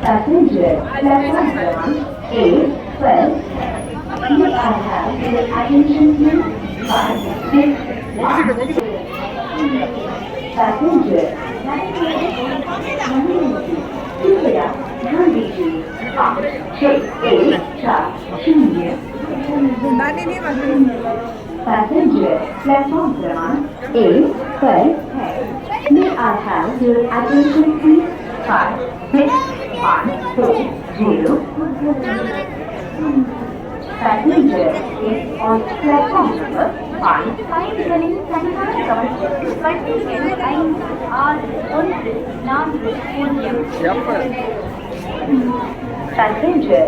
Passenger, platform 8, 12. May I have your attention please? 5, 6, 1. Passenger, कृपया ध्यान दीजिए 5, 6, 1, 4, 0. Passenger, platform क्रमांक 1 पर है. May I have your attention please? 5, 6, 1, 4, 0. Passenger is on platform number 5. Passenger,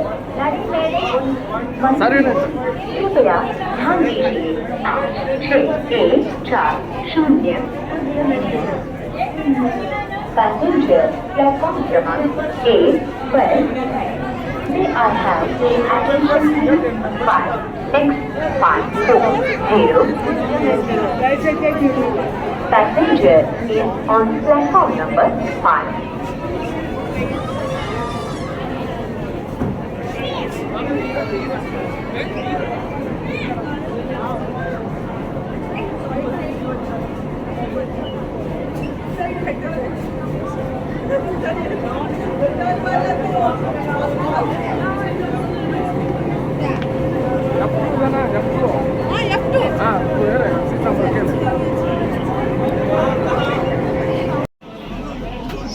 कृपया ध्यान दीजिए 5, 6, 1, 4, 0. Passenger, platform क्रमांक 1 पर है. May I have your attention please? 5, 6, 1, 4, 0. Passenger is on platform number 5.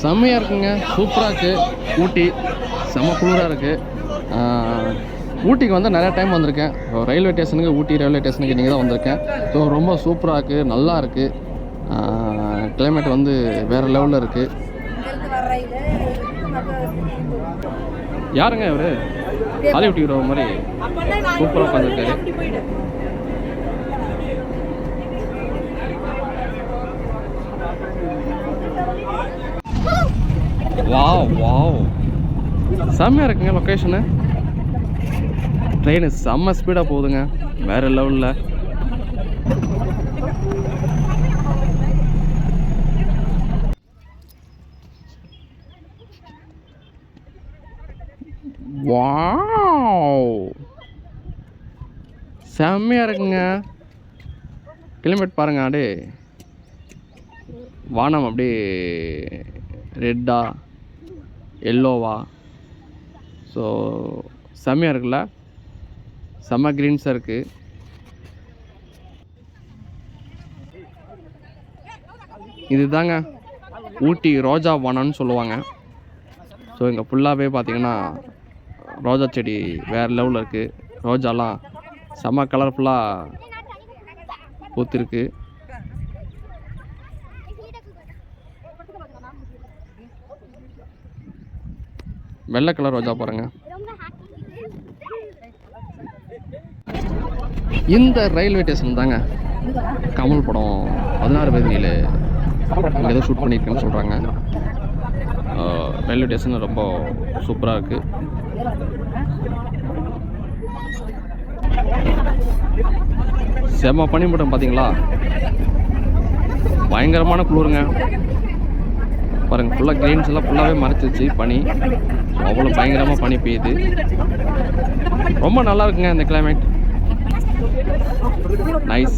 செம்மையாக இருக்குங்க, சூப்பராக இருக்குது. ஊட்டி செம்ம குளிராக இருக்குது. ஊட்டிக்கு வந்து நிறையா டைம் வந்திருக்கேன். ரயில்வே ஸ்டேஷனுக்கு, ஊட்டி ரயில்வே ஸ்டேஷனுக்கு நீங்கள் தான் வந்திருக்கேன். ஸோ ரொம்ப சூப்பராக இருக்குது, நல்லா இருக்குது. கிளைமேட் வந்து வேறு லெவலில் இருக்குது. யாருங்க இவர்? ஹாலிவுட் ஹீரோ மாதிரி சூப்பராக உட்காந்துருக்காரு. வாவ் வாவ், செம்மையாக இருக்குங்க லொக்கேஷனு. ட்ரெயின் செம்ம ஸ்பீடாக போகுதுங்க, வேறு லெவலில். வாவ், செம்மையாக இருக்குங்க. கிளைமேட் பாருங்கள், அப்படியே வானம் அப்படியே ரெட்டா எல்லோவா. ஸோ செம்மையாக இருக்குல்ல, செம்ம க்ரீன்ஸாக இருக்குது. இது தாங்க ஊட்டி ரோஜா வனம்னு சொல்லுவாங்க. ஸோ இங்கே ஃபுல்லாகவே பார்த்திங்கன்னா ரோஜா செடி வேறு லெவலில் இருக்குது. ரோஜாலாம் செம்ம கலர்ஃபுல்லாக பூத்திருக்கு. வெள்ளை கலர் ரோஜா பாருங்க. இந்த ரயில்வே ஸ்டேஷன் தாங்க கமல் படம் 16 பேதியில் இங்கே ஏதோ ஷூட் பண்ணியிருக்கேன்னு சொல்கிறாங்க. ரயில்வே ஸ்டேஷன் ரொம்ப சூப்பராக இருக்குது. செம்ம பனிமூட்டம் பார்த்தீங்களா, பயங்கரமான குளிருங்க. பாருங்கள், ஃபுல்லாக கிரெயின்ஸ் எல்லாம் ஃபுல்லாகவே மறைச்சிச்சு பனி. அவ்வளோ பயங்கரமாக பனி பெய்யுது. ரொம்ப நல்லா இருக்குங்க இந்த கிளைமேட், நைஸ்.